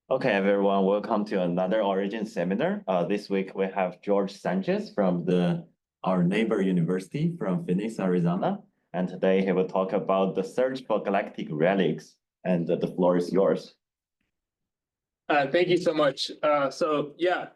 Okay, everyone, welcome to another Origin seminar. This week we have George Sanchez from our neighbor university from Phoenix, Arizona. And today he will talk about the search for galactic relics. And the floor is yours. Thank you so much.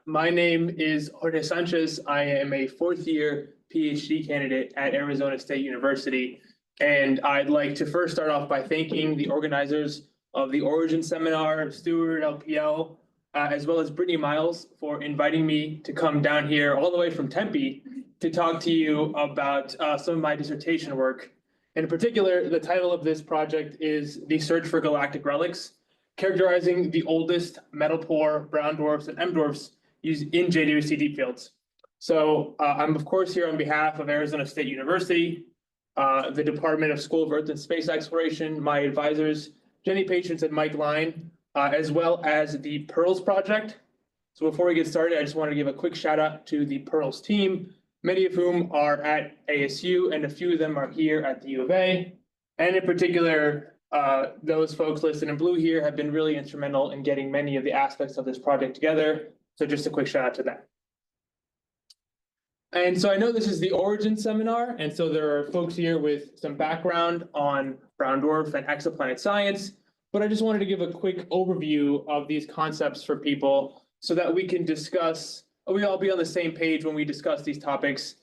My name is Jorge Sanchez. I am a fourth-year PhD candidate at Arizona State University. And I'd like to first start off by thanking the organizers of the Origin Seminar, Stuart LPL, as well as Brittany Miles for inviting me to come down here all the way from Tempe to talk to you about some of my dissertation work. In particular, the title of this project is The Search for Galactic Relics, Characterizing the Oldest Metal Poor Brown Dwarfs and M-dwarfs used in JWST deep fields. So I'm, of course, here on behalf of Arizona State University, the Department of School of Earth and Space Exploration, my advisors, Jenny Patience and Mike Line, as well as the PEARLS project. So before we get started, I just want to give a quick shout out to the PEARLS team, many of whom are at ASU and a few of them are here at the U of A. And in particular, those folks listed in blue here have been really instrumental in getting many of the aspects of this project together. So just a quick shout out to them. And so I know this is the Origin seminar, and so there are folks here with some background on brown dwarf and exoplanet science, but I just wanted to give a quick overview of these concepts for people so that we can discuss, we all be on the same page when we discuss these topics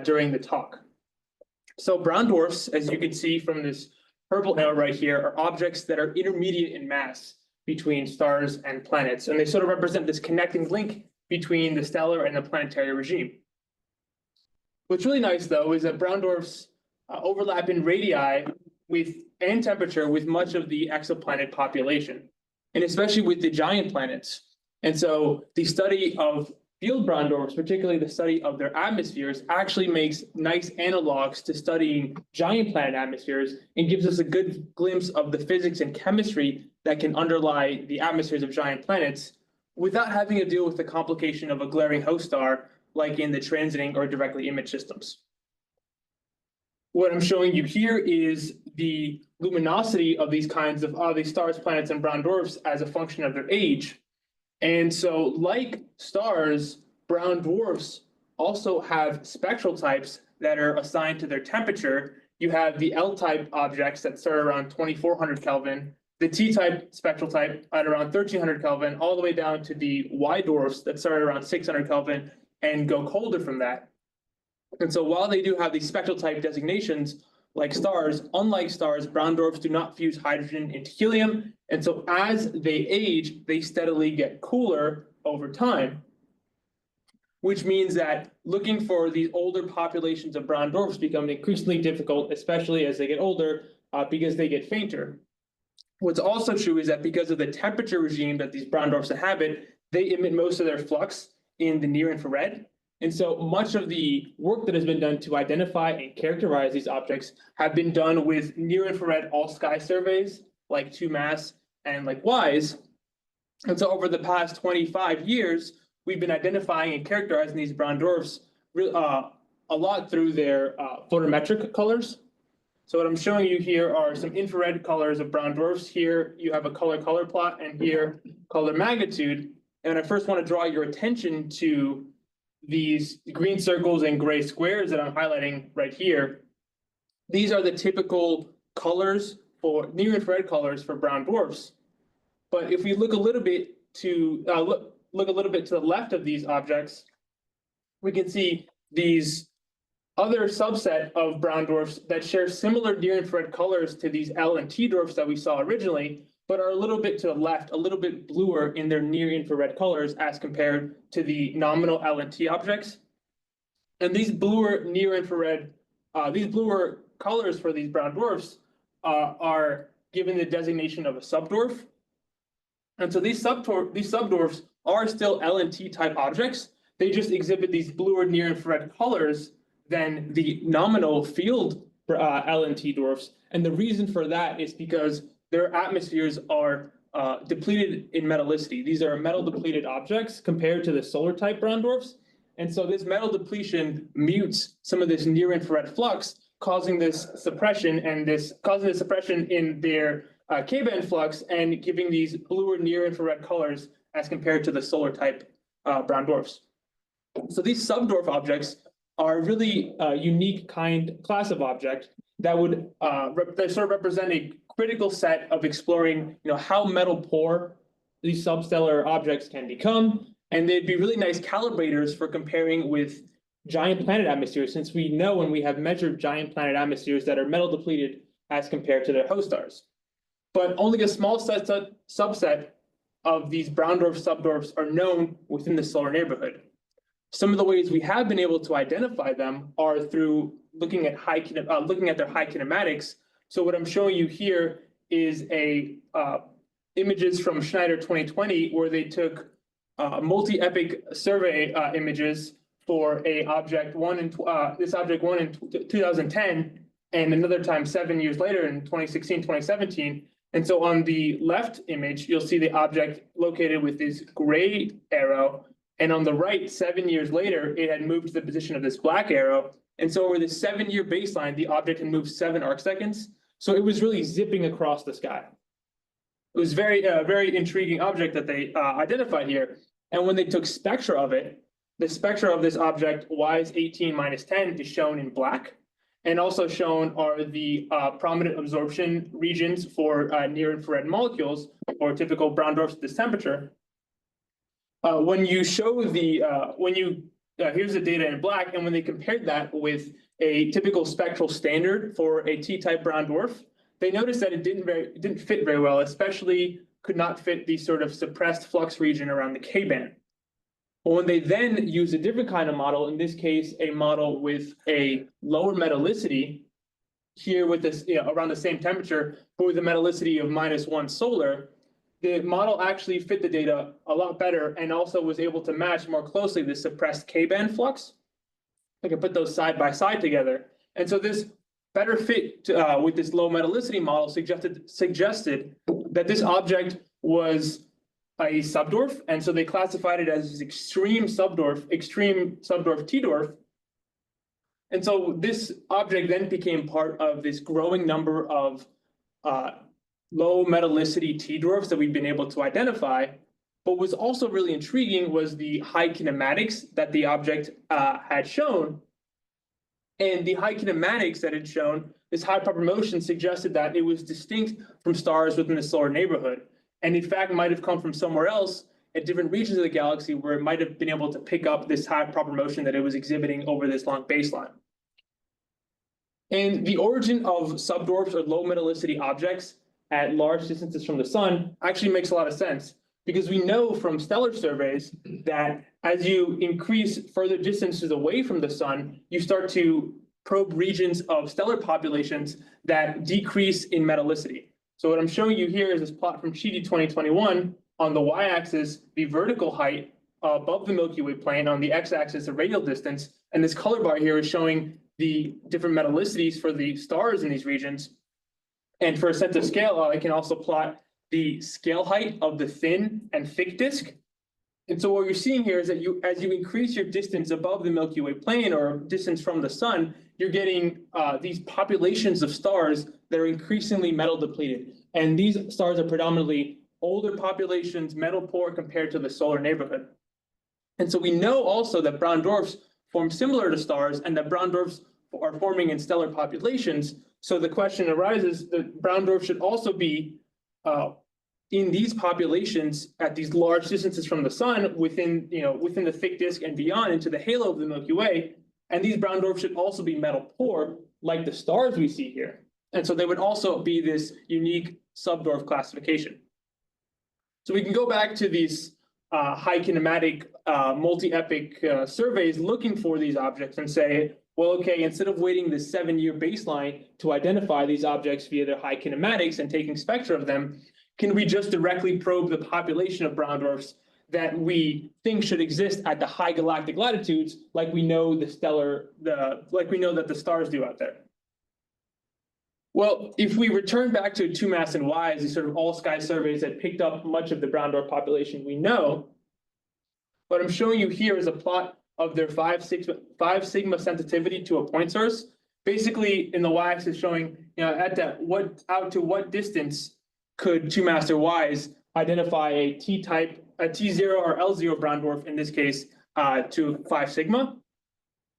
during the talk. So brown dwarfs, as you can see from this purple arrow right here, are objects that are intermediate in mass between stars and planets, and they sort of represent this connecting link between the stellar and the planetary regime. What's really nice, though, is that brown dwarfs overlap in radii and temperature with much of the exoplanet population, and especially with the giant planets. And so the study of field brown dwarfs, particularly the study of their atmospheres, actually makes nice analogs to studying giant planet atmospheres and gives us a good glimpse of the physics and chemistry that can underlie the atmospheres of giant planets without having to deal with the complication of a glaring host star like in the transiting or directly image systems. What I'm showing you here is the luminosity of these kinds of these stars, planets, and brown dwarfs as a function of their age. And so, like stars, brown dwarfs also have spectral types that are assigned to their temperature. You have the L-type objects that start around 2400 Kelvin, the T-type spectral type at around 1300 Kelvin, all the way down to the Y dwarfs that start around 600 Kelvin and go colder from that. And so while they do have these spectral type designations, like stars, unlike stars, brown dwarfs do not fuse hydrogen into helium. And so as they age, they steadily get cooler over time, which means that looking for these older populations of brown dwarfs becomes increasingly difficult, especially as they get older, because they get fainter. What's also true is that because of the temperature regime that these brown dwarfs inhabit, they emit most of their flux in the near infrared. And so much of the work that has been done to identify and characterize these objects have been done with near infrared all sky surveys like 2MASS and like WISE. And so over the past 25 years, we've been identifying and characterizing these brown dwarfs a lot through their photometric colors. So what I'm showing you here are some infrared colors of brown dwarfs. Here you have a color plot, and here color magnitude. And I first want to draw your attention to these green circles and gray squares that I'm highlighting right here. These are the typical colors for near infrared colors for brown dwarfs. But if we look a little bit to look a little bit to the left of these objects, we can see these other subset of brown dwarfs that share similar near infrared colors to these L and T dwarfs that we saw originally, but are a little bit to the left, a little bit bluer in their near infrared colors as compared to the nominal L and T objects. And these bluer near infrared, these bluer colors for these brown dwarfs are given the designation of a subdwarf. And so these subdwarfs are still L and T type objects. They just exhibit these bluer near infrared colors than the nominal field L and T dwarfs. And the reason for that is because their atmospheres are depleted in metallicity. These are metal depleted objects compared to the solar type brown dwarfs. And so this metal depletion mutes some of this near infrared flux, causing this suppression in their K-band flux and giving these blue or near infrared colors as compared to the solar type brown dwarfs. So these subdwarf objects are really a unique class of object that would they sort of represent a critical set of exploring, how metal poor these substellar objects can become, and they'd be really nice calibrators for comparing with giant planet atmospheres, since we know when we have measured giant planet atmospheres that are metal depleted as compared to their host stars. But only a small subset of these brown dwarf subdwarfs are known within the solar neighborhood. Some of the ways we have been able to identify them are through looking at their high kinematics. So what I'm showing you here is images from Schneider 2020, where they took multi-epoch survey images for object one in 2010, and another time 7 years later in 2016, 2017. And so on the left image, you'll see the object located with this gray arrow. And on the right, 7 years later, it had moved to the position of this black arrow. And so over this 7-year baseline, the object had moved 7 arc seconds. So it was really zipping across the sky. It was very intriguing object that they identified here. And when they took spectra of it, the spectra of this object, WISE18-10, is shown in black. And also shown are the prominent absorption regions for near-infrared molecules, or typical brown dwarfs at this temperature. When you show here's the data in black, and when they compared that with a typical spectral standard for a T-type brown dwarf, they noticed that it didn't fit very well, especially could not fit the sort of suppressed flux region around the K-band. But when they then use a different kind of model, in this case, a model with a lower metallicity, here with this, around the same temperature, but with a metallicity of -1 solar, the model actually fit the data a lot better and also was able to match more closely the suppressed K-band flux. I can put those side by side together. And so this better fit with this low metallicity model suggested that this object was a subdwarf, and so they classified it as extreme subdwarf T-dwarf. And so this object then became part of this growing number of low metallicity T-dwarfs that we've been able to identify. But what's also really intriguing was the high kinematics that the object had shown. And the high kinematics that it shown, this high proper motion, suggested that it was distinct from stars within the solar neighborhood. And in fact, might have come from somewhere else at different regions of the galaxy where it might have been able to pick up this high proper motion that it was exhibiting over this long baseline. And the origin of subdwarfs or low metallicity objects at large distances from the sun actually makes a lot of sense, because we know from stellar surveys that as you increase further distances away from the sun, you start to probe regions of stellar populations that decrease in metallicity. So what I'm showing you here is this plot from Chidi 2021. On the y-axis, the vertical height above the Milky Way plane, on the x-axis, the radial distance, and this color bar here is showing the different metallicities for the stars in these regions. And for a sense of scale, I can also plot the scale height of the thin and thick disk. And so what you're seeing here is that as you increase your distance above the Milky Way plane or distance from the sun, you're getting these populations of stars that are increasingly metal depleted. And these stars are predominantly older populations, metal poor compared to the solar neighborhood. And so we know also that brown dwarfs form similar to stars, and that brown dwarfs are forming in stellar populations. So the question arises that brown dwarfs should also be in these populations at these large distances from the sun, within the thick disk and beyond into the halo of the Milky Way. And these brown dwarfs should also be metal poor, like the stars we see here. And so they would also be this unique subdwarf classification. So we can go back to these high kinematic multi-epoch surveys looking for these objects and say, well, okay, instead of waiting the 7-year baseline to identify these objects via their high kinematics and taking spectra of them, can we just directly probe the population of brown dwarfs that we think should exist at the high galactic latitudes, like we know that the stars do out there? Well, if we return back to 2MASS and WISE, these sort of all-sky surveys that picked up much of the brown dwarf population we know, what I'm showing you here is a plot of their 5 sigma sensitivity to a point source. Basically, in the y-axis showing, out to what distance could two master Ys identify a T-type, a T0 or L0 brown dwarf, in this case, to 5 sigma.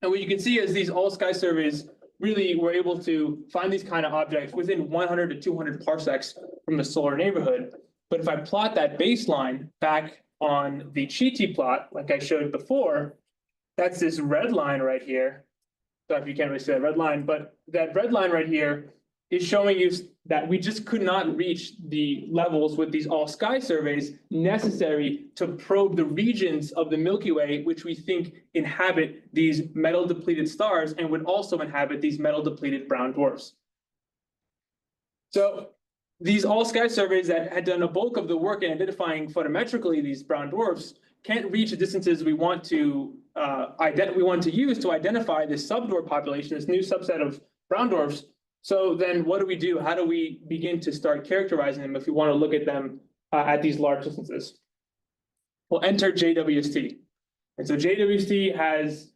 And what you can see is these all-sky surveys really were able to find these kind of objects within 100 to 200 parsecs from the solar neighborhood. But if I plot that baseline back on the Chi-T plot, like I showed before, that's this red line right here. Sorry if you can't really see that red line, but that red line right here is showing you that we just could not reach the levels with these all-sky surveys necessary to probe the regions of the Milky Way, which we think inhabit these metal-depleted stars and would also inhabit these metal-depleted brown dwarfs. So these all-sky surveys that had done a bulk of the work in identifying photometrically these brown dwarfs can't reach the distances we want to use to identify this subdwarf population, this new subset of brown dwarfs. So then what do? How do we begin to start characterizing them if we want to look at them at these large distances? We'll enter JWST. And so JWST has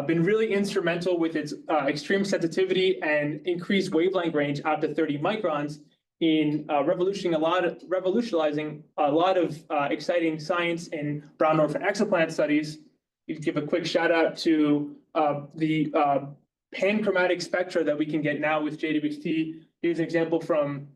been really instrumental with its extreme sensitivity and increased wavelength range out to 30 microns in revolutionizing a lot of exciting science in brown dwarf and exoplanet studies. You can give a quick shout out to the panchromatic spectra that we can get now with JWST. Here's an example from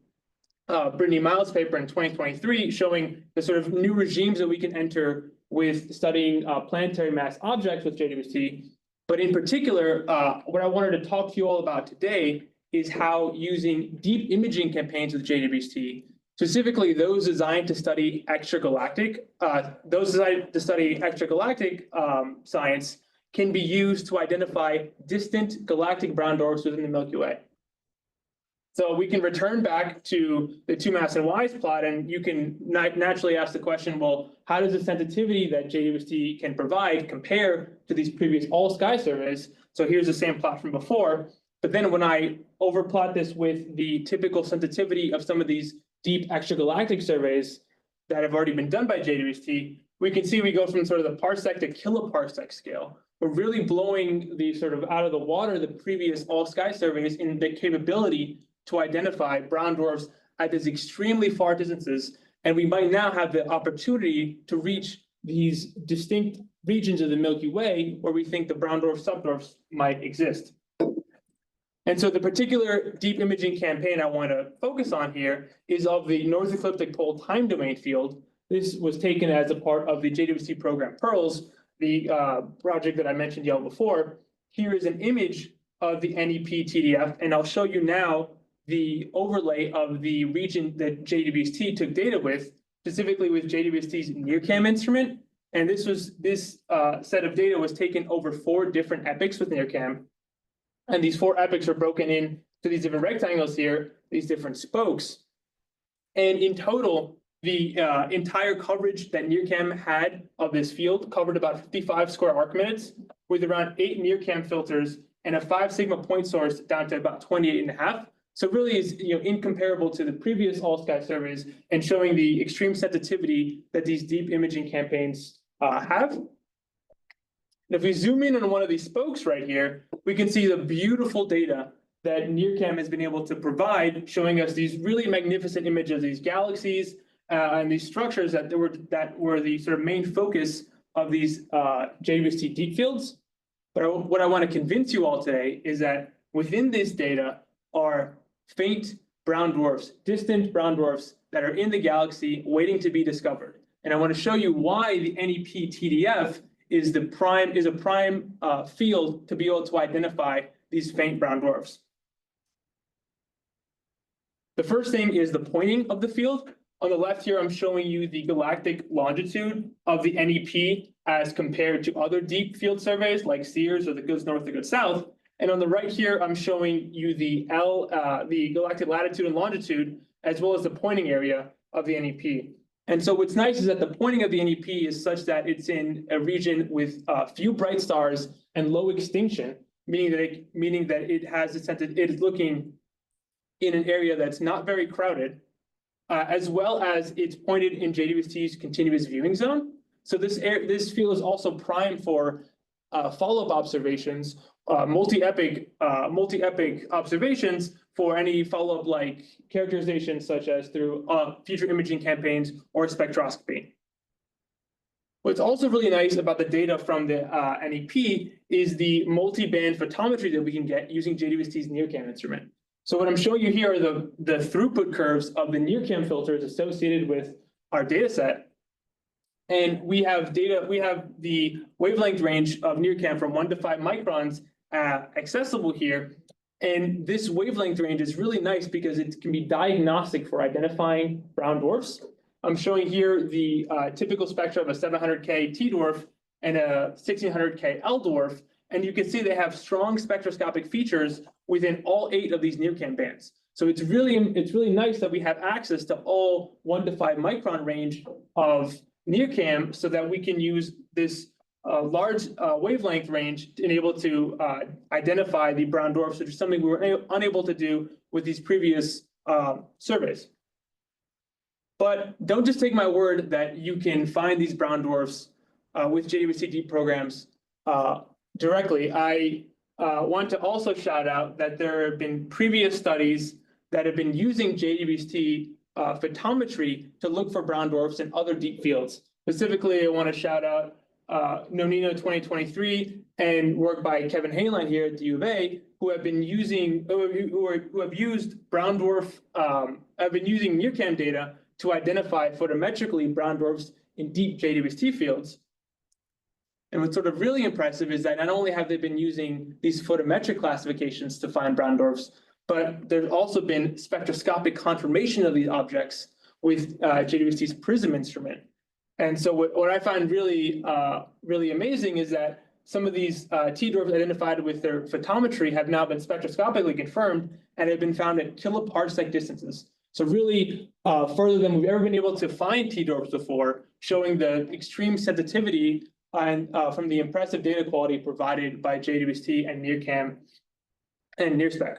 Brittany Miles' paper in 2023 showing the sort of new regimes that we can enter with studying planetary mass objects with JWST. But in particular, what I wanted to talk to you all about today is how using deep imaging campaigns with JWST, specifically those designed to study extragalactic science, can be used to identify distant galactic brown dwarfs within the Milky Way. So we can return back to the 2 mass and Ys plot, and you can naturally ask the question, well, how does the sensitivity that JWST can provide compare to these previous all-sky surveys? So here's the same plot from before. But then when I overplot this with the typical sensitivity of some of these deep extragalactic surveys that have already been done by JWST, we can see we go from sort of the parsec to kilo-parsec scale. We're really blowing the sort of out of the water the previous all-sky surveys in the capability to identify brown dwarfs at these extremely far distances. And we might now have the opportunity to reach these distinct regions of the Milky Way where we think the brown dwarf subdwarfs might exist. And so the particular deep imaging campaign I want to focus on here is of the North Ecliptic Pole time domain field. This was taken as a part of the JWST program PEARLS, the project that I mentioned y'all before. Here is an image of the NEP-TDF, and I'll show you now the overlay of the region that JWST took data with, specifically with JWST's NIRCam instrument. And this set of data was taken over 4 different epochs with NIRCam. And these 4 epochs are broken in to these different rectangles here, these different spokes. And in total, the entire coverage that NIRCam had of this field covered about 55 square arcminutes with around 8 NIRCam filters and a 5 sigma point source down to about 28.5. So really is incomparable to the previous all-sky surveys and showing the extreme sensitivity that these deep imaging campaigns have. And if we zoom in on one of these spokes right here, we can see the beautiful data that NIRCam has been able to provide, showing us these really magnificent images of these galaxies and these structures that were the sort of main focus of these JWST deep fields. But what I want to convince you all today is that within this data are faint brown dwarfs, distant brown dwarfs that are in the galaxy waiting to be discovered. And I want to show you why the NEP-TDF is a prime field to be able to identify these faint brown dwarfs. The first thing is the pointing of the field. On the left here, I'm showing you the galactic longitude of the NEP as compared to other deep field surveys like SEERS or the Good North, the Good South. And on the right here, I'm showing you the galactic latitude and longitude, as well as the pointing area of the NEP. And so what's nice is that the pointing of the NEP is such that it's in a region with few bright stars and low extinction, meaning that it has a sense that it is looking in an area that's not very crowded, as well as it's pointed in JWST's continuous viewing zone. So this field is also primed for follow-up observations, multi-epoch observations, for any follow-up like characterization, such as through future imaging campaigns or spectroscopy. What's also really nice about the data from the NEP is the multi-band photometry that we can get using JWST's NIRCam instrument. So what I'm showing you here are the throughput curves of the NIRCam filters associated with our data set. And we have the wavelength range of NIRCam from 1 to 5 microns accessible here. And this wavelength range is really nice because it can be diagnostic for identifying brown dwarfs. I'm showing here the typical spectra of a 700K T-dwarf and a 1600K L-dwarf. And you can see they have strong spectroscopic features within all 8 of these NIRCam bands. So it's really nice that we have access to all 1 to 5 micron range of NIRCam so that we can use this large wavelength range to enable to identify the brown dwarfs, which is something we were unable to do with these previous surveys. But don't just take my word that you can find these brown dwarfs with JWST programs directly. I want to also shout out that there have been previous studies that have been using JWST photometry to look for brown dwarfs in other deep fields. Specifically, I want to shout out Nonino 2023 and work by Kevin Hayline here at the U of A, who have been using, who have used brown dwarf, have been using NIRCam data to identify photometrically brown dwarfs in deep JWST fields. And what's sort of really impressive is that not only have they been using these photometric classifications to find brown dwarfs, but there's also been spectroscopic confirmation of these objects with JWST's PRISM instrument. And so what I find really, really amazing is that some of these T-dwarfs identified with their photometry have now been spectroscopically confirmed and have been found at kilo-parsec distances. So really further than we've ever been able to find T-dwarfs before, showing the extreme sensitivity and from the impressive data quality provided by JWST and NIRCam and NIRSpec.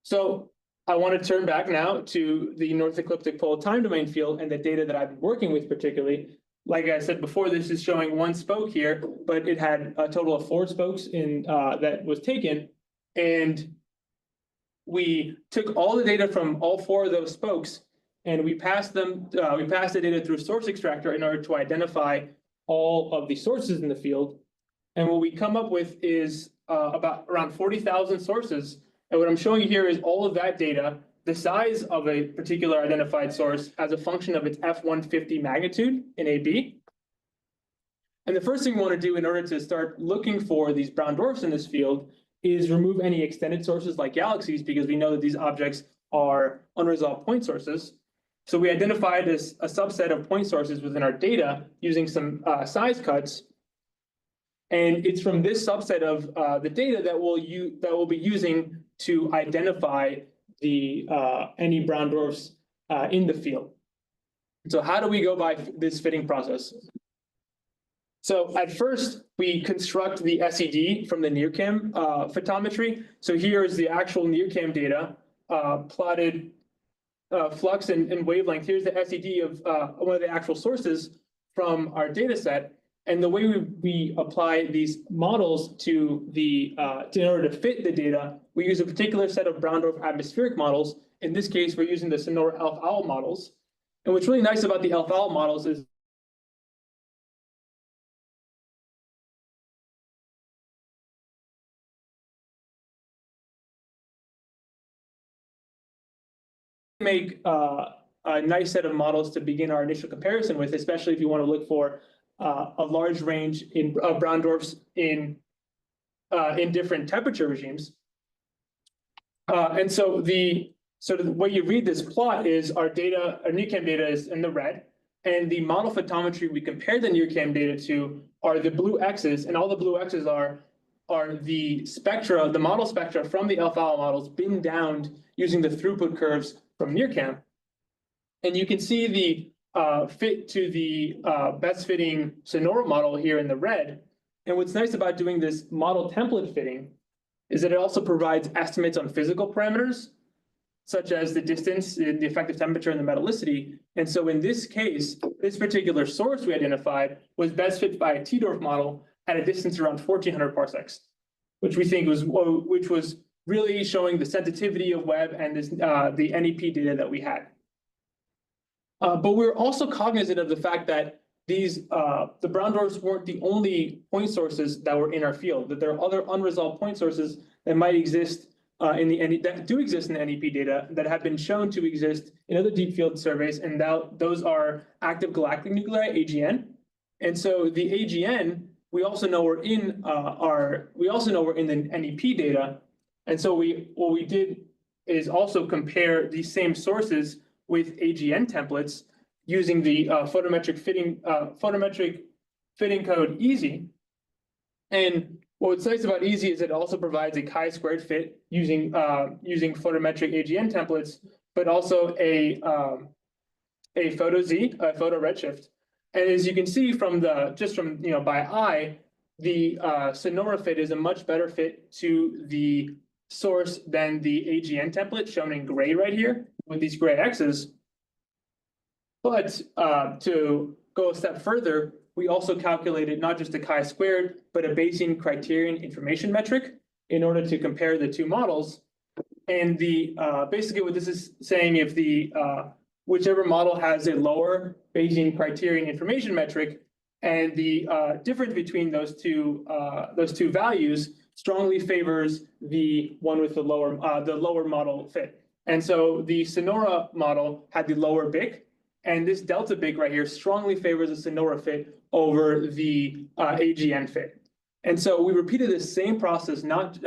So I want to turn back now to the North Ecliptic Polar Time Domain field and the data that I've been working with particularly. Like I said before, this is showing 1 spoke here, but it had a total of 4 spokes in that was taken. And we took all the data from all 4 of those spokes and we passed them, we passed the data through source extractor in order to identify all of the sources in the field. And what we come up with is around 40,000 sources. And what I'm showing you here is all of that data, the size of a particular identified source as a function of its F150 magnitude in AB. And the first thing we want to do in order to start looking for these brown dwarfs in this field is remove any extended sources like galaxies, because we know that these objects are unresolved point sources. So we identified a subset of point sources within our data using some size cuts. And it's from this subset of the data that we'll be using to identify the any brown dwarfs in the field. So how do we go by this fitting process? So at first, we construct the SED from the NIRCam photometry. So here is the actual NIRCam data plotted flux and wavelength. Here's the SED of one of the actual sources from our data set. And the way we apply these models to in order to fit the data, we use a particular set of brown dwarf atmospheric models. In this case, we're using the Sonora Elf Owl models. And what's really nice about the Elf Owl models is make a nice set of models to begin our initial comparison with, especially if you want to look for a large range of brown dwarfs in different temperature regimes. And so the way you read this plot is our data, our NIRCam data is in the red, and the model photometry we compare the NIRCam data to are the blue X's, and all the blue X's are the spectra, the model spectra from the Elf Owl models binned down using the throughput curves from NIRCam. And you can see the fit to the best fitting Sonora model here in the red. And what's nice about doing this model template fitting is that it also provides estimates on physical parameters, such as the distance, the effective temperature, and the metallicity. And so in this case, this particular source we identified was best fit by a T-dwarf model at a distance around 1400 parsecs, which we think was really showing the sensitivity of Webb and this, the NEP data that we had. But we're also cognizant of the fact that these the brown dwarfs weren't the only point sources that were in our field, that there are other unresolved point sources that might exist that do exist in the NEP data that have been shown to exist in other deep field surveys, and those are active galactic nuclei, AGN. And so the AGN, we also know we're in the NEP data. And so what we did is also compare these same sources with AGN templates using the photometric fitting code EASY. And what's nice about EASY is it also provides a chi-squared fit using photometric AGN templates, but also a photo redshift. And as you can see from by eye, the Sonora fit is a much better fit to the source than the AGN template shown in gray right here with these gray X's. But to go a step further, we also calculated not just a chi-squared, but a Bayesian criterion information metric in order to compare the two models. And basically what this is saying, if whichever model has a lower Bayesian criterion information metric, and the difference between those two values strongly favors the one with the lower model fit. And so the Sonora model had the lower BIC, and this delta BIC right here strongly favors the Sonora fit over the AGN fit. And so we repeated this same process, not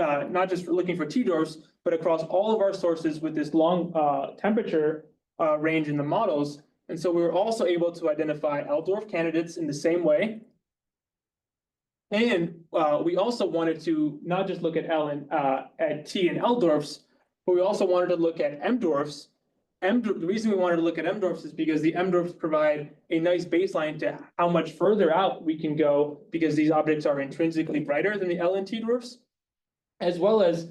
just for looking for T-dwarfs, but across all of our sources with this long temperature range in the models. And so we were also able to identify L-dwarf candidates in the same way. And we also wanted to not just look at at T and L-dwarfs, but we also wanted to look at M-dwarfs. The reason we wanted to look at M-dwarfs is because the M-dwarfs provide a nice baseline to how much further out we can go, because these objects are intrinsically brighter than the L and T dwarfs, as well as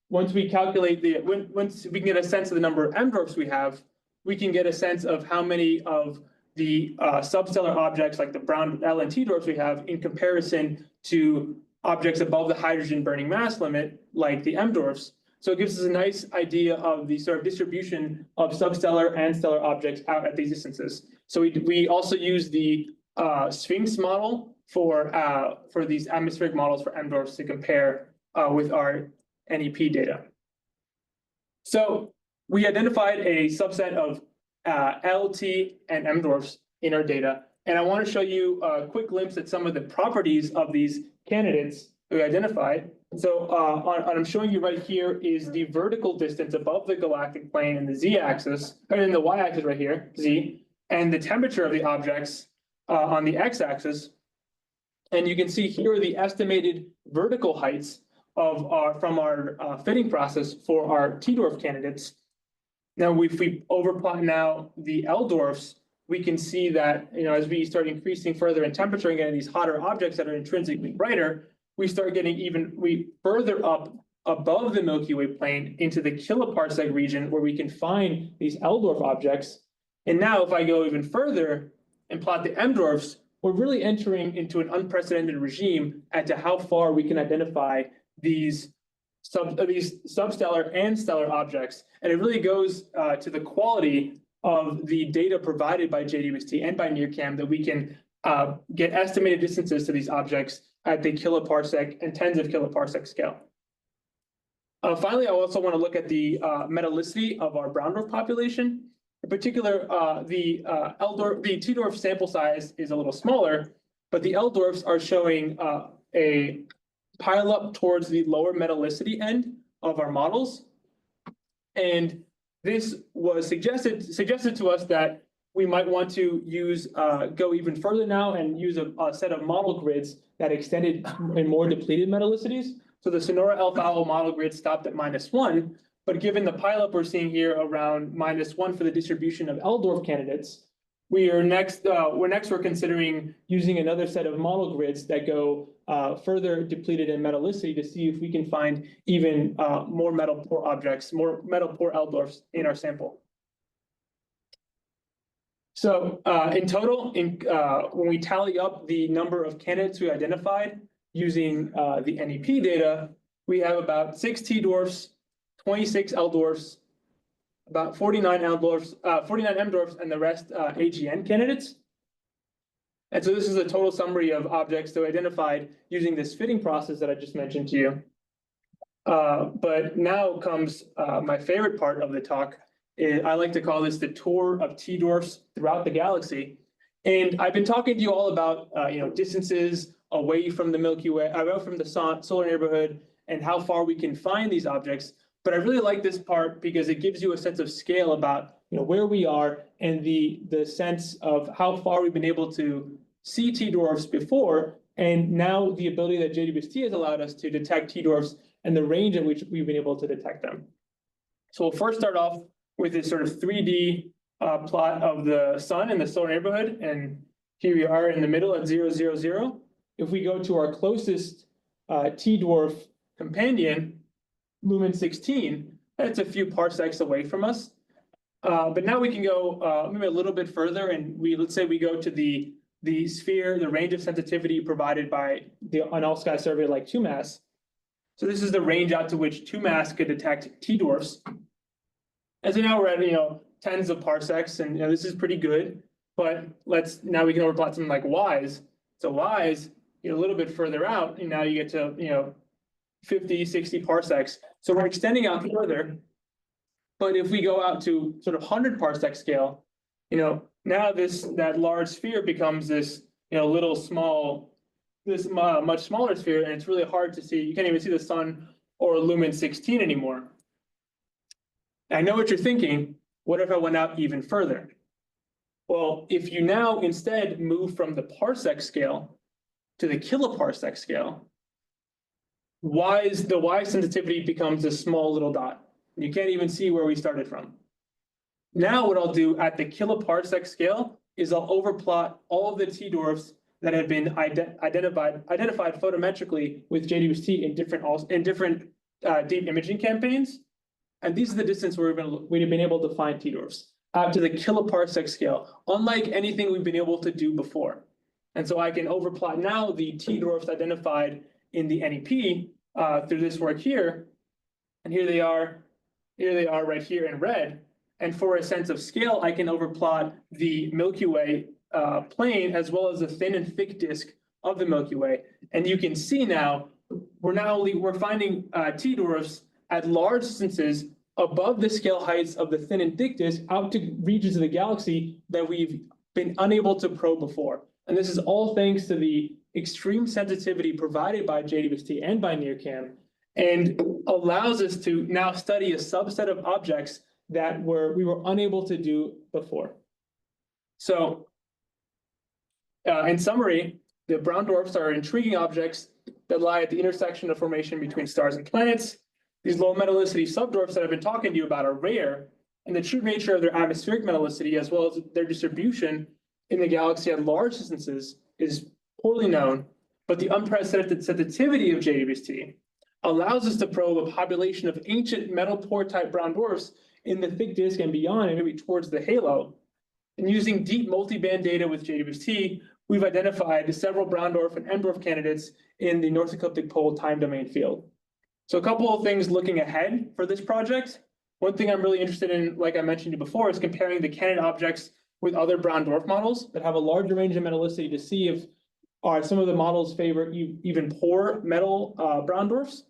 once we calculate once we can get a sense of the number of M-dwarfs we have, we can get a sense of how many of the substellar objects like the brown L and T dwarfs we have in comparison to objects above the hydrogen burning mass limit, like the M-dwarfs. So it gives us a nice idea of the sort of distribution of substellar and stellar objects out at these distances. So we also use the Sphinx model for these atmospheric models for M-dwarfs to compare with our NEP data. So we identified a subset of L, T, and M-dwarfs in our data. And I want to show you a quick glimpse at some of the properties of these candidates that we identified. So what I'm showing you right here is the vertical distance above the galactic plane in the z-axis, or in the y-axis right here, z, and the temperature of the objects on the x-axis. And you can see here are the estimated vertical heights from our fitting process for our T-dwarf candidates. Now, if we overplot now the L-dwarfs, we can see that, as we start increasing further in temperature and getting these hotter objects that are intrinsically brighter, we start getting further up above the Milky Way plane into the kilo-parsec region, where we can find these L-dwarf objects. And now if I go even further and plot the M-dwarfs, we're really entering into an unprecedented regime as to how far we can identify these substellar and stellar objects. And it really goes to the quality of the data provided by JWST and by NIRCam that we can get estimated distances to these objects at the kilo-parsec and tens of kilo-parsec scale. Finally, I also want to look at the metallicity of our brown dwarf population. In particular, the T-dwarf sample size is a little smaller, but the L-dwarfs are showing a pile up towards the lower metallicity end of our models. And this was suggested to us that we might want to go even further now and use a set of model grids that extended in more depleted metallicities. So the Sonora Elf Owl model grid stopped at -1, but given the pileup we're seeing here around -1 for the distribution of L-dwarf candidates, we're considering using another set of model grids that go further depleted in metallicity to see if we can find even more metal poor objects, more metal poor L-dwarfs in our sample. So in total, when we tally up the number of candidates we identified using the NEP data, we have about 6 T-dwarfs, 26 L-dwarfs, about 49 L-dwarfs, 49 M-dwarfs, and the rest AGN candidates. And so this is a total summary of objects that we identified using this fitting process that I just mentioned to you. But now comes my favorite part of the talk. I like to call this the tour of T-dwarfs throughout the galaxy. And I've been talking to you all about distances away from the Milky Way, away from the solar neighborhood, and how far we can find these objects. But I really like this part because it gives you a sense of scale about where we are and the sense of how far we've been able to see T-dwarfs before, and now the ability that JWST has allowed us to detect T-dwarfs and the range at which we've been able to detect them. So we'll first start off with this sort of 3D plot of the sun in the solar neighborhood, and here we are in the middle at 0, 0, 0. If we go to our closest T-dwarf companion, lumen 16, that's a few parsecs away from us. But now we can go maybe a little bit further, and let's say we go to the sphere, the range of sensitivity provided by an all-sky survey like 2MASS. So this is the range out to which 2MASS could detect T-dwarfs. And so now we're at tens of parsecs, and this is pretty good. But now we can overplot something like Ys. So Ys, a little bit further out, and now you get to 50, 60 parsecs. So we're extending out further. But if we go out to sort of 100 parsec scale, now that large sphere becomes this little small, this much smaller sphere, and it's really hard to see. You can't even see the sun or lumen 16 anymore. I know what you're thinking. What if I went out even further? Well, if you now instead move from the parsec scale to the kiloparsec scale, the Y sensitivity becomes a small little dot. You can't even see where we started from. Now what I'll do at the kiloparsec scale is I'll overplot all of the T-dwarfs that have been identified photometrically with JWST in different deep imaging campaigns. And these are the distance where we've been able to find T-dwarfs out to the kiloparsec scale, unlike anything we've been able to do before. And so I can overplot now the T-dwarfs identified in the NEP through this work here. And here they are right here in red. And for a sense of scale, I can overplot the Milky Way plane as well as the thin and thick disk of the Milky Way. And you can see now, we're finding T-dwarfs at large distances above the scale heights of the thin and thick disk out to regions of the galaxy that we've been unable to probe before. And this is all thanks to the extreme sensitivity provided by JWST and by NIRCam, and allows us to now study a subset of objects that we were unable to do before. So in summary, the brown dwarfs are intriguing objects that lie at the intersection of formation between stars and planets. These low metallicity subdwarfs that I've been talking to you about are rare, and the true nature of their atmospheric metallicity as well as their distribution in the galaxy at large distances is poorly known, but the unprecedented sensitivity of JWST allows us to probe a population of ancient metal pore type brown dwarfs in the thick disk and beyond, and maybe towards the halo. And using deep multiband data with JWST, we've identified several brown dwarf and M-dwarf candidates in the North Ecliptic Pole time domain field. So a couple of things looking ahead for this project. One thing I'm really interested in, like I mentioned before, is comparing the candidate objects with other brown dwarf models that have a larger range of metallicity to see if some of the models favor even poor metal brown dwarfs.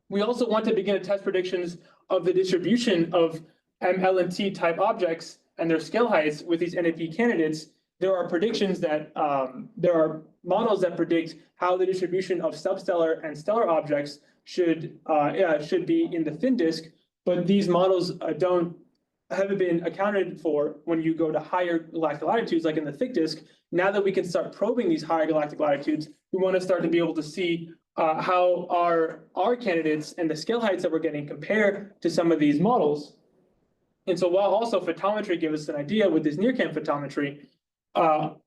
We also want to begin to test predictions of the distribution of MLNT type objects and their scale heights with these NEP candidates. There are predictions that there are models that predict how the distribution of substellar and stellar objects should be in the thin disk, but these models haven't been accounted for when you go to higher galactic latitudes, like in the thick disk. Now that we can start probing these higher galactic latitudes, we want to start to be able to see how our candidates and the scale heights that we're getting compare to some of these models. And so while also photometry gives us an idea with this NIRCam photometry,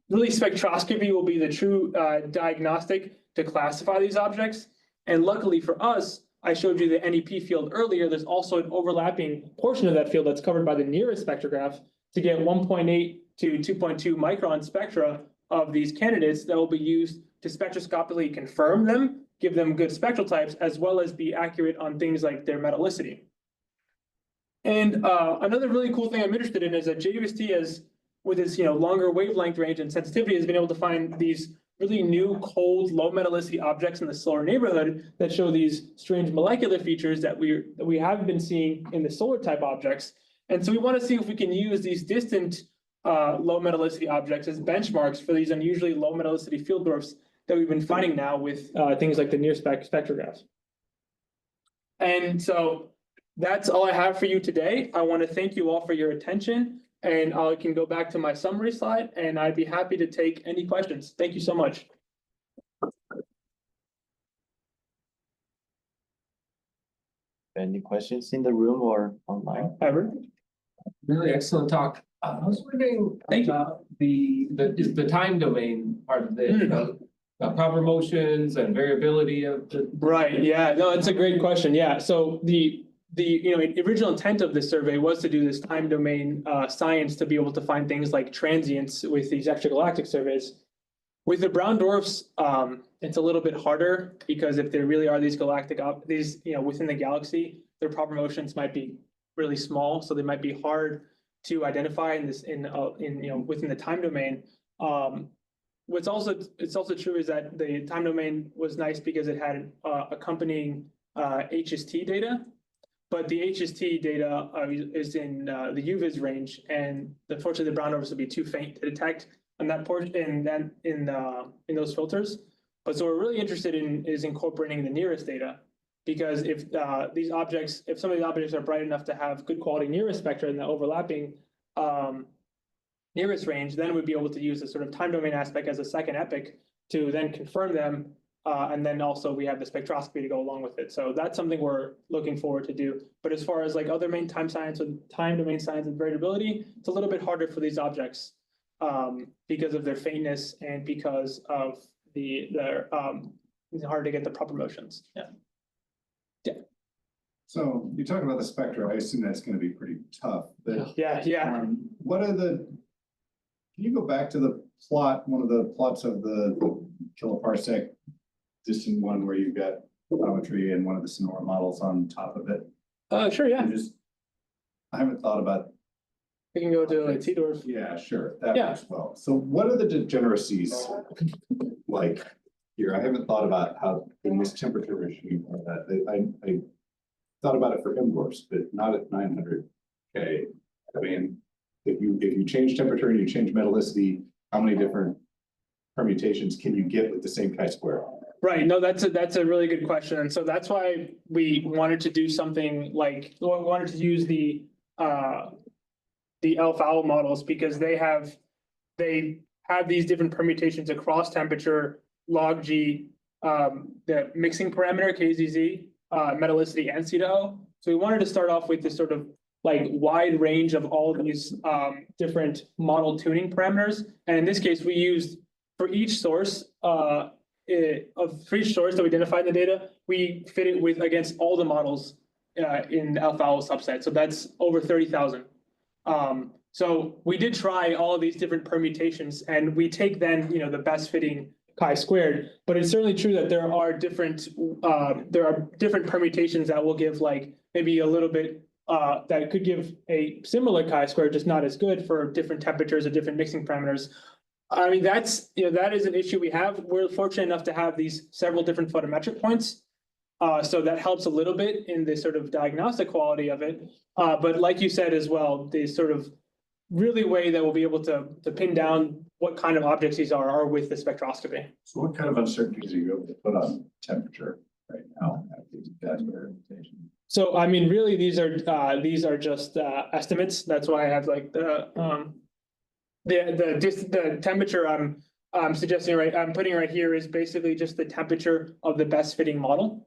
really spectroscopy will be the true diagnostic to classify these objects. And luckily for us, I showed you the NEP field earlier. There's also an overlapping portion of that field that's covered by the nearest spectrograph to get 1.8 to 2.2 micron spectra of these candidates that will be used to spectroscopically confirm them give them good spectral types, as well as be accurate on things like their metallicity. And another really cool thing I'm interested in is that JWST has, with its longer wavelength range and sensitivity, has been able to find these really new, cold, low metallicity objects in the solar neighborhood that show these strange molecular features that we have been seeing in the solar type objects. And so we want to see if we can use these distant low metallicity objects as benchmarks for these unusually low metallicity field dwarfs that we've been finding now with things like the NIRCam spectrographs. And so that's all I have for you today. I want to thank you all for your attention, and I can go back to my summary slide, and I'd be happy to take any questions. Thank you so much. Any questions in the room or online? Ever? Really excellent talk. I was wondering about the time domain part of the proper motions and variability of the. Right. Yeah. No, it's a great question. Yeah. So the original intent of this survey was to do this time domain science to be able to find things like transients with these extragalactic surveys. With the brown dwarfs, it's a little bit harder because if there really are these galactic within the galaxy, their proper motions might be really small, so they might be hard to identify in within the time domain. It's also true is that the time domain was nice because it had accompanying HST data, but the HST data is in the UVIS range, and unfortunately the brown dwarfs would be too faint to detect on that portion, and then in those filters. But so we're really interested in is incorporating the nearest data, because if some of these objects are bright enough to have good quality nearest spectra in the overlapping nearest range, then we'd be able to use the sort of time domain aspect as a second epoch to then confirm them. And then also we have the spectroscopy to go along with it. So that's something we're looking forward to do. But as far as like other main time science with time domain science and variability, it's a little bit harder for these objects because of their faintness and because of it's hard to get the proper motions. Yeah. So you talk about the spectra. I assume that's going to be pretty tough. But Yeah. What are the? Can you go back to the plot? One of the plots of the kilo-parsec distant one where you've got photometry and one of the Sonora models on top of it. Sure. Yeah. I haven't thought about. We can go to like T-dwarf. Yeah, sure. That works well. So what are the degeneracies like here? I haven't thought about how in this temperature regime that I thought about it for M-dwarfs, but not at 900K. I mean, if you change temperature and you change metallicity, how many different permutations can you get with the same chi-square? Right. No, that's a really good question. And so that's why we wanted to do something like, we wanted to use the Elf Owl models, because they have these different permutations across temperature, log G, the mixing parameter, KZZ, metallicity, and CtoO. So we wanted to start off with this sort of like wide range of all of these different model tuning parameters. And in this case, we used for each source for each source that we identified in the data, we fit it against all the models in the Elf Owl subset. So that's over 30,000. So we did try all of these different permutations, and we take then the best fitting chi-squared. But it's certainly true that there are different permutations that will give like maybe a little bit that could give a similar chi-squared, just not as good for different temperatures or different mixing parameters. I mean, that is an issue we have. We're fortunate enough to have these several different photometric points. So that helps a little bit in the sort of diagnostic quality of it. But like you said as well, the sort of really way that we'll be able to pin down what kind of objects these are with the spectroscopy. So what kind of uncertainties are you able to put on temperature right now at these guys' orientation? So I mean, really, these are just estimates. That's why I have like the temperature I'm suggesting I'm putting right here is basically just the temperature of the best fitting model.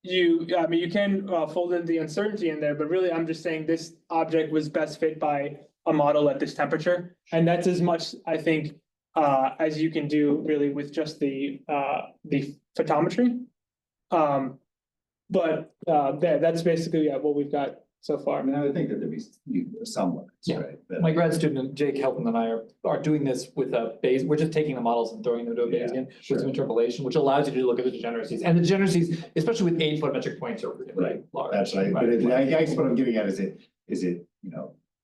You can fold in the uncertainty in there, but really I'm just saying this object was best fit by a model at this temperature, and that's as much I think as you can do really with just the photometry. But that's basically what we've got so far. I mean, I would think that there'd be some limits, Yeah. right? But- My grad student, Jake Helton, and I are doing this with a base, we're just taking the models and throwing them to a Yeah, Bayesian sure. with some interpolation, which allows you to look at the degeneracies. And the degeneracies, especially with 8 photometric points, are really Right. large. That's right, but I guess what I'm getting at is it,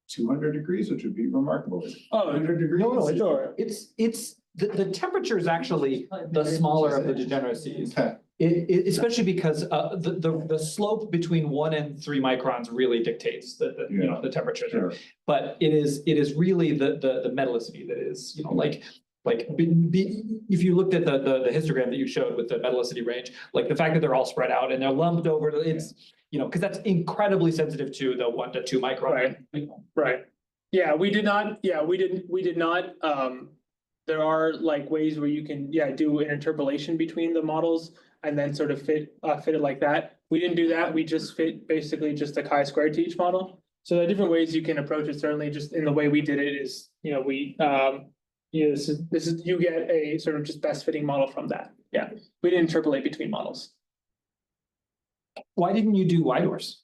200 degrees, which would be remarkable. Oh, 100 degrees? No, sure. It's the temperature is actually the smaller of the degeneracies. Okay. Especially because the slope between 1 and 3 microns really dictates the temperature. Sure. But it is really the metallicity that is, if you looked at the histogram that you showed with the metallicity range, like the fact that they're all spread out and they're lumped over, it's, because that's incredibly sensitive to the 1 to 2 micron. Right. Yeah, we did not, we did not, there are like ways where you can, do an interpolation between the models and then sort of fit it like that. We didn't do that. We just fit basically just a chi-squared to each model. So there are different ways you can approach it. Certainly just in the way we did it is, this is, you get a sort of just best fitting model from that. Yeah, we didn't interpolate between models. Why didn't you do Y-dwarfs?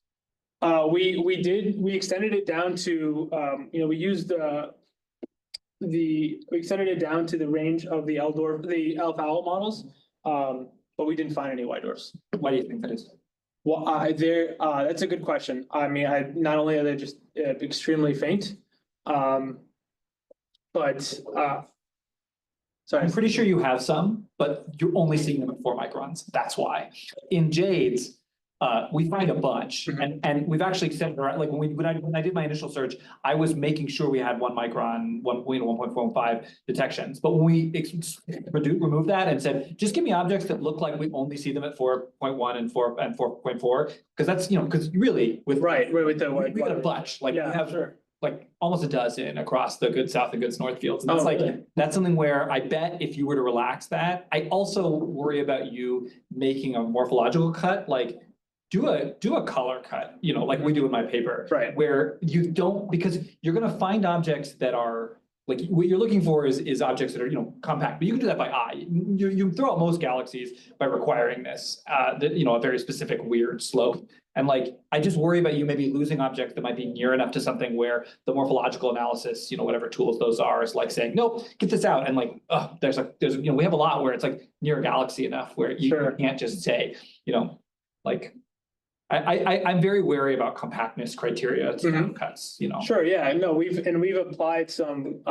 We extended it down to, we used we extended it down to the range of the the Elf Owl models, but we didn't find any white dwarfs. Why do you think that is? Well, that's a good question. I mean, not only are they just extremely faint, but sorry. I'm pretty sure you have some, but you're only seeing them at 4 microns. That's why. In Jade's, we find a bunch, and we've actually extended around, like when I did my initial search, I was making sure we had 1 micron, 1.45 detections. But when we removed that and said, just give me objects that look like we only see them at 4.1 and 4.4, because that's, because really with with the we got a bunch, like we have like almost a dozen across the good south and good north fields. And that's that's something where I bet if you were to relax that, I also worry about you making a morphological cut, like do a color cut, like we do in my paper, where you don't, because you're going to find objects that are like, what you're looking for is objects that are, compact, but you can do that by eye. You throw out most galaxies by requiring this, a very specific weird slope. And like, I just worry about you maybe losing objects that might be near enough to something where the morphological analysis, whatever tools those are, is like saying, nope, get this out. And like, there's we have a lot where it's like near a galaxy enough where you can't just say, like, I'm very wary about compactness criteria to cuts, Sure, yeah, no, we've applied some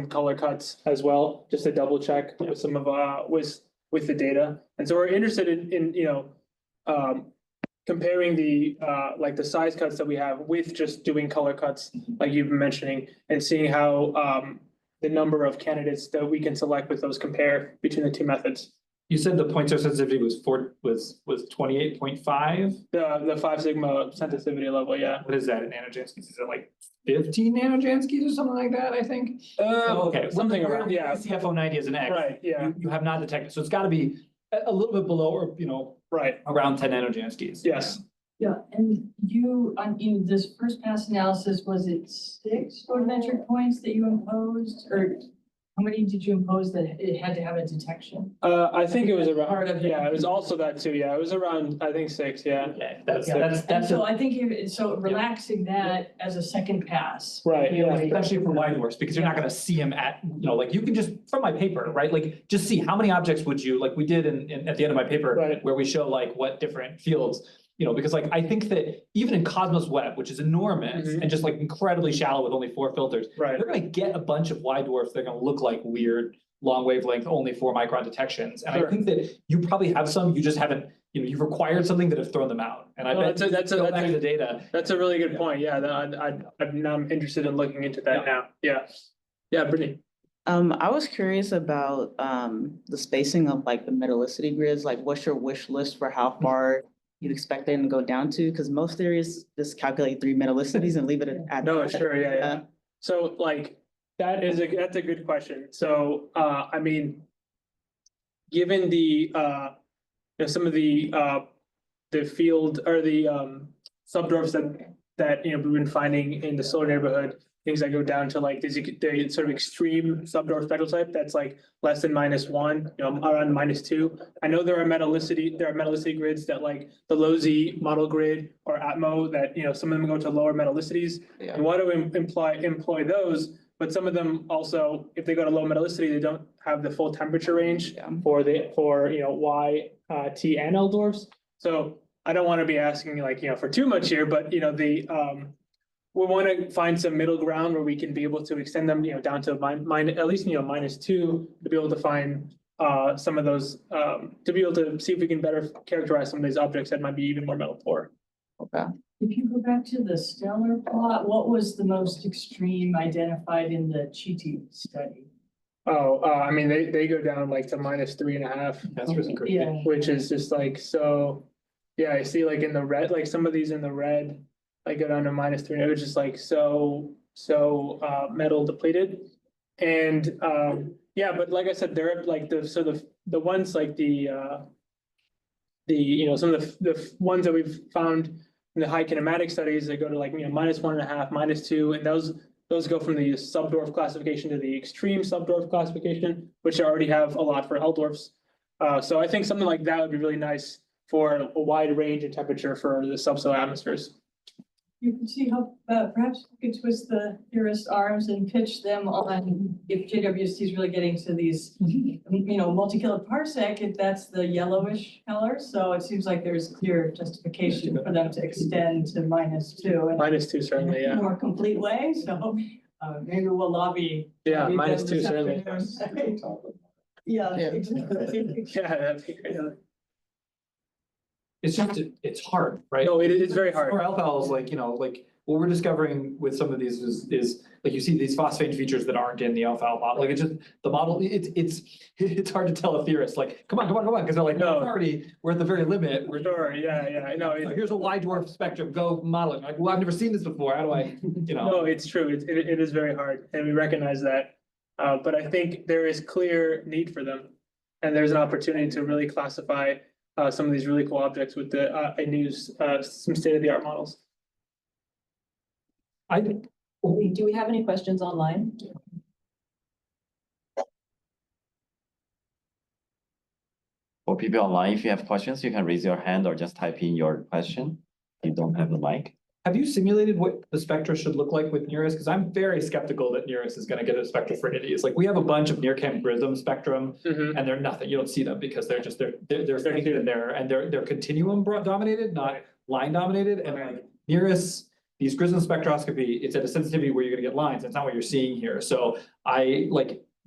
color cuts as well, just to double check with some of with the data. And so we're interested in comparing the like the size cuts that we have with just doing color cuts, like you've been mentioning, and seeing how the number of candidates that we can select with those compare between the two methods. You said the point source sensitivity was 28.5? The 5 sigma sensitivity level, yeah. What is that in nanojanskis? Is it like 15 nanojanskis or something like that, I think? Okay, something around, yeah. CFO 90 is an X. Right, yeah. You have not detected, so it's got to be a little bit below or, around 10 nanojanskis. Yes. Yeah, and in this first pass analysis, was it 6 photometric points that you imposed, or how many did you impose that it had to have a detection? I think it was around, Part of it. it was also that too, it was around, I think 6, yeah. Okay, And so I think relaxing that as a second pass. Right, yeah. Especially for wide dwarfs, because you're not gonna see them at, like you can just, from my paper, right? Like just see how many objects would you, like we did at the end of my paper, where we show like what different fields, because like I think that even in Cosmos Web, which is enormous and just like incredibly shallow with only 4 filters, they're gonna get a bunch of wide dwarfs. They're gonna look like weird long wavelength, only 4 micron detections. And I think that you probably have some, you just haven't, you've required something that have thrown them out. And I bet that's the data. That's a really good point. Yeah, I'm interested in looking into that now. Yeah. Yeah, Brittany. I was curious about the spacing of like the metallicity grids. Like, what's your wish list for how far you expect them to go down to? Because most theories just calculate 3 metallicities and leave it at No, sure, yeah. So like that's a good question. So I mean, given the some of the field or the sub-dwarfs that that, we've been finding in the solar neighborhood, things that go down to like the sort of extreme subdwarf spectral type that's like less than -1, around -2. I know there are metallicity grids that like the low Z model grid or Atmo that, some of them go to lower metallicities. Yeah. And why do we employ those? But some of them also, if they go to low metallicity, they don't have the full temperature range Yeah. for Y, T and L-dwarfs. So I don't want to be asking like, for too much here, but we want to find some middle ground where we can be able to extend them, down to at least, -2 to be able to find some of those, to be able to see if we can better characterize some of these objects that might be even more metal poor. Okay. If you go back to the stellar plot, what was the most extreme identified in the CtoO study? Oh, I mean, they go down like to -3.5, That's really great. Yeah. which is just like, so, yeah, I see like in the red, like some of these in the red, like go down to -3, it was just like so metal depleted. And yeah, but like I said, they're like the ones like some of the ones that we've found in the high kinematic studies, they go to like -1.5, -2, and those go from the subdwarf classification to the extreme subdwarf classification, which already have a lot for L-dwarfs. So I think something like that would be really nice for a wide range of temperature for the subsolar atmospheres. You can see how perhaps we could twist the theorist arms and pitch them on if JWST is really getting to these, multi-kilo-parsec, if that's the yellowish color. So it seems like there's clear justification for them to extend to -2 and -2 certainly, in a yeah. more complete way. So maybe we'll lobby. Yeah, them -2 this certainly. afternoon. Yeah, Yeah. exactly. Yeah, that'd be great. It's just, it's hard, right? No, it is very hard. Sonora Elf Owl is like, like what we're discovering with some of these is like you see these phosphate features that aren't in the Elf Owl model. Like it's just the model, it's hard to tell a theorist, like, come on, because they're like, no, we're at the very limit. We're Sure, yeah, no, like, here's a Y dwarf spectrum, go model it. Like, well, I've never seen this before. How do I, No, it's true. It is very hard, and we recognize that. But I think there is clear need for them, and there's an opportunity to really classify some of these really cool objects with and use some state-of-the-art models. Do we have any questions online? For people online, if you have questions, you can raise your hand or just type in your question. If you don't have the mic. Have you simulated what the spectra should look like with NIRCam? Because I'm very skeptical that NIRCam is going to get a spectral for It's like we have a bunch of NIRCam prism spectrum, and they're nothing. You don't see them because they're just they're fixed in there, and they're continuum dominated, not line dominated. And like NIRCam, these prism spectroscopy, it's at a sensitivity where you're going to get lines. That's not what you're seeing here. So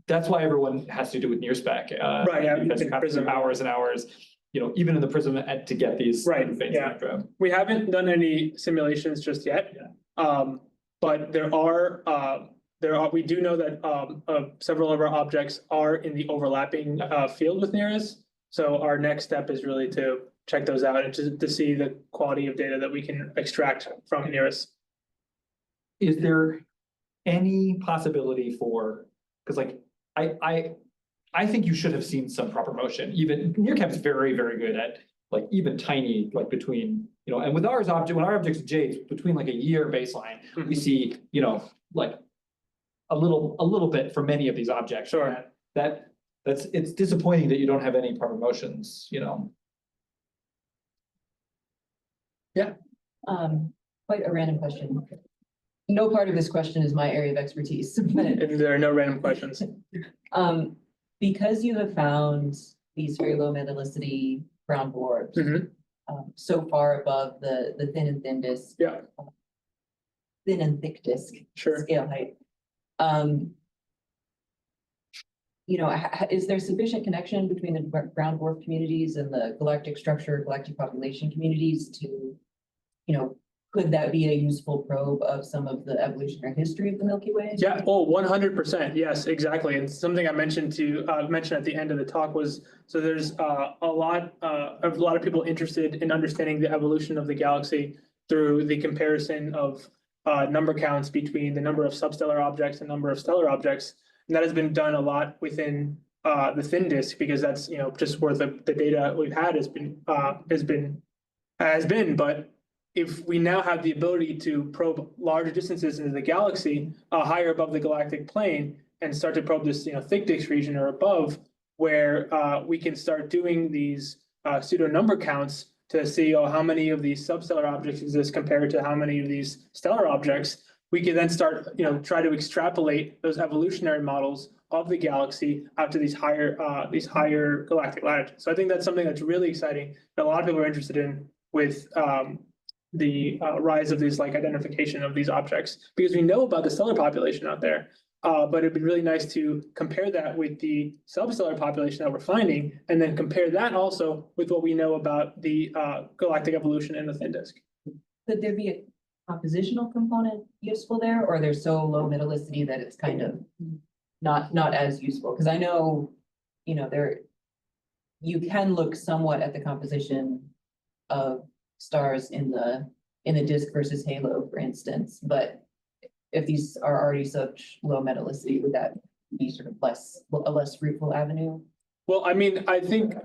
that's why everyone has to do with NIRSpec. Right. Yeah. Because you have to hours and hours. Even in the prism to get these Right, faint yeah. spectra. We haven't done any simulations just yet. But we do know that several of our objects are in the overlapping field with NIRCam. So our next step is really to check those out and to see the quality of data that we can extract from NIRCam. Is there any possibility for, because like I think you should have seen some proper motion. Even NIRCam's very, very good at like even tiny, like between, and with ours object, when our object's J's between like a year baseline, we see, like a little bit for many of these objects. Sure. It's disappointing that you don't have any proper motions, Yeah. Quite a random question. No part of this question is my area of expertise, but And there are no random questions. because you have found these very low metallicity brown dwarfs, so far above the thin and thin disk, Yeah, thin and thick disk sure. scale height. Is there sufficient connection between the brown dwarf communities and the galactic structure, galactic population communities to, could that be a useful probe of some of the evolutionary history of the Milky Way? Yeah, 100%. Yes, exactly. And something I mentioned at the end of the talk was, so there's a lot of people interested in understanding the evolution of the galaxy through the comparison of number counts between the number of substellar objects and number of stellar objects. And that has been done a lot within the thin disk, because that's, just where the data we've had has been, but if we now have the ability to probe larger distances into the galaxy, higher above the galactic plane, and start to probe this, thick disk region or above, where we can start doing these pseudo number counts to see how many of these substellar objects exist compared to how many of these stellar objects. We can then start, try to extrapolate those evolutionary models of the galaxy out to these higher galactic latitudes. So I think that's something that's really exciting that a lot of people are interested in with the rise of this identification of these objects, because we know about the stellar population out there. But it'd be really nice to compare that with the substellar population that we're finding, and then compare that also with what we know about the galactic evolution in the thin disk. Could there be a compositional component useful there, or they're so low metallicity that it's kind of not as useful? Because I know, you can look somewhat at the composition of stars in the disk versus halo, for instance, but if these are already such low metallicity, would that be sort of a less fruitful avenue? Well, I mean, I think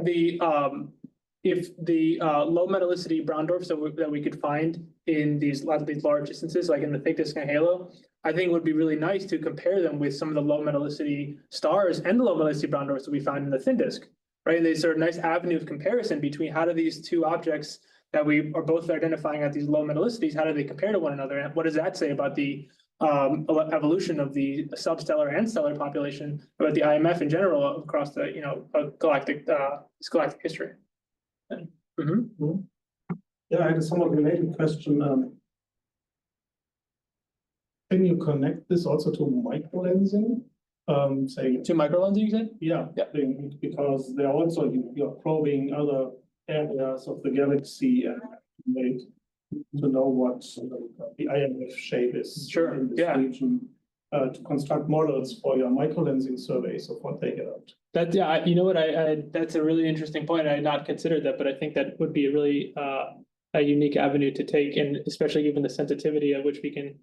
if the low metallicity brown dwarfs that we could find in these large distances, like in the thick disk and halo, I think it would be really nice to compare them with some of the low metallicity stars and the low metallicity brown dwarfs that we found in the thin disk, right? And there's sort of nice avenue of comparison between how do these two objects that we are both identifying at these low metallicities, how do they compare to one another? And what does that say about the evolution of the substellar and stellar population, about the IMF in general across the galactic history? Yeah, I had a somewhat related question. Can you connect this also to microlensing? Say To microlensing, you said? Yeah, because they're also you're probing other areas of the galaxy and made to know what the IMF shape is in this region, to construct models for your microlensing surveys of what they get out. You know what, that's a really interesting point. I had not considered that, but I think that would be a really a unique avenue to take, and especially given the sensitivity of which we can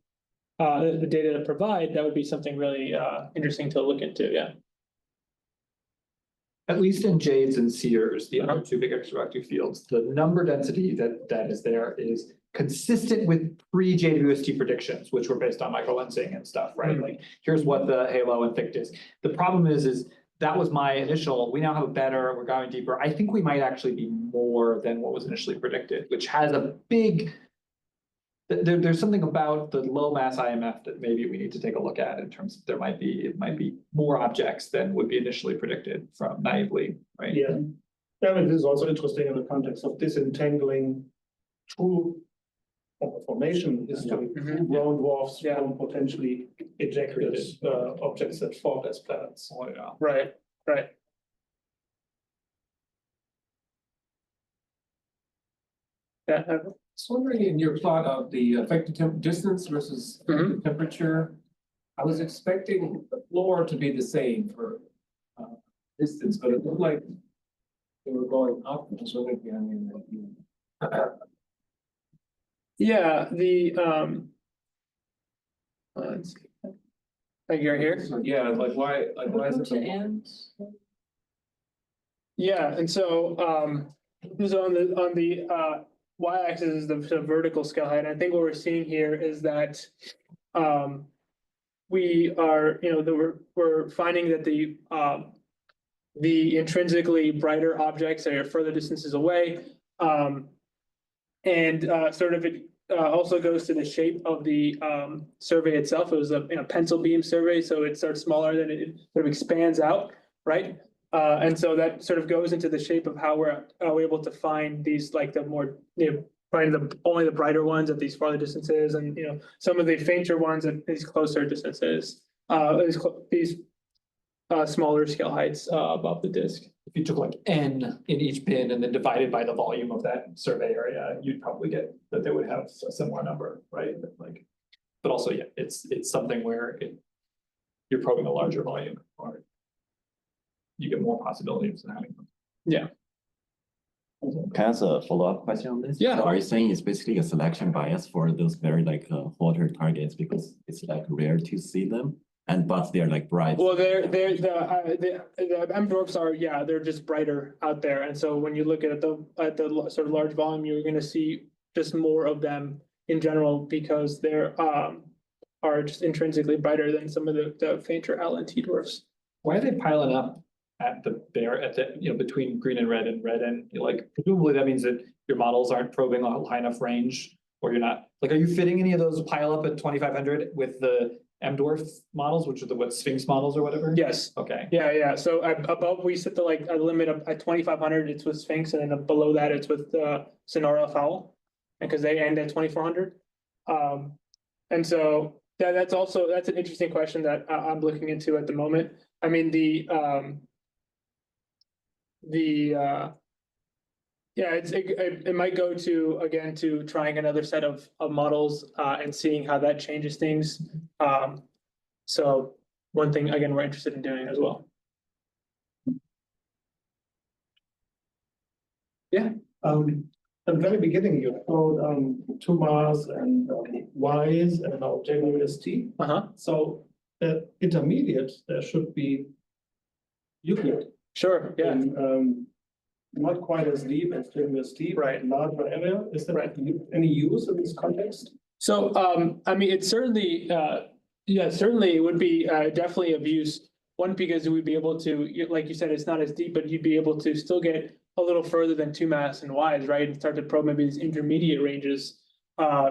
the data to provide, that would be something really interesting to look into. Yeah. At least in Jades and Sears, the other two big extragalactic fields, the number density that is there is consistent with pre-JWST predictions, which were based on microlensing and stuff, right? Like, here's what the halo and thick disk. The problem is that was my initial. We now have a better. We're going deeper. I think we might actually be more than what was initially predicted, which has a big. There's something about the low mass IMF that maybe we need to take a look at in terms of it might be more objects than would be initially predicted from naively, right? Yeah. I mean, this is also interesting in the context of disentangling true formation history, true brown dwarfs from potentially ejected objects that formed as planets. Oh, yeah. Right. Yeah. I was wondering, in your plot of the effective distance versus effective temperature, I was expecting the floor to be the same for distance, but it looked like they were going up. I was wondering if Yeah, let's see. Like you're here? So, yeah, like why is it? To end. Yeah, and so on the y-axis is the vertical scale height. And I think what we're seeing here is that we are, we're finding that the intrinsically brighter objects are further distances away, and sort of it also goes to the shape of the survey itself. It was a pencil beam survey, so it starts smaller, then it sort of expands out, right? And so that sort of goes into the shape of how we're able to find these, like the more, find only the brighter ones at these farther distances, and some of the fainter ones at these closer distances, these smaller scale heights above the disk. If you took like n in each bin and then divided by the volume of that survey area, you'd probably get that they would have a similar number, right? But also, yeah, it's something where you're probing a larger volume, or you get more possibilities of having them. Yeah. Can I ask a follow-up question on this? Yeah. So are you saying it's basically a selection bias for those very hotter targets because it's rare to see them, but they're bright? Well, the M-dwarfs are, they're just brighter out there, and so when you look at the sort of large volume, you're going to see just more of them in general because they're are just intrinsically brighter than some of the fainter LNT dwarfs. Why are they piling up at between green and red and like presumably that means that your models aren't probing a high enough range, or you're not, like, are you fitting any of those pile up at 2500 with the M-dwarf models, which are the Sphinx models or whatever? Yes. Okay. Yeah. So above we set the a limit of at 2500, it's with Sphinx, and then below that it's with Sonora Elf Owl, because they end at 2400. And so that's an interesting question that I'm looking into at the moment. I mean, it might go to trying another set of models and seeing how that changes things. So one thing again we're interested in doing as well. Yeah. At the very beginning, you showed 2 Mars and Y's and now JWST. So the intermediate, there should be Euclid. Sure. Yeah. And, not quite as deep as JWST, Right. Larger area. Is there any use in this context? So I mean, it's certainly certainly it would be definitely of use. One, because we'd be able to, like you said, it's not as deep, but you'd be able to still get a little further than 2 mass and Ys, right? And start to probe maybe these intermediate ranges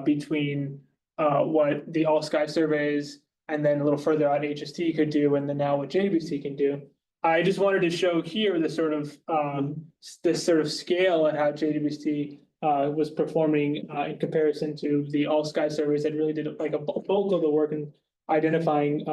between what the all sky surveys and then a little further out HST could do, and then now what JWST can do. I just wanted to show here the sort of this sort of scale and how JWST was performing in comparison to the all sky surveys that really did like a bulk of the work in identifying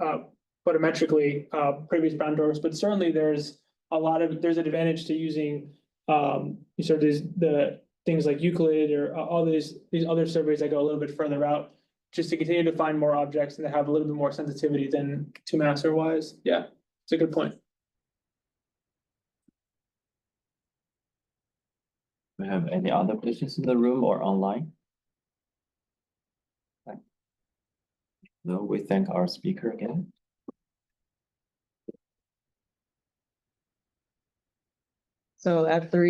photometrically previous brown dwarfs. But certainly there's an advantage to using sort of the things like Euclid or all these other surveys that go a little bit further out, just to continue to find more objects and to have a little bit more sensitivity than 2 mass or Ys. Yeah. It's a good point. We have any other questions in the room or online? No, we thank our speaker again. So at 3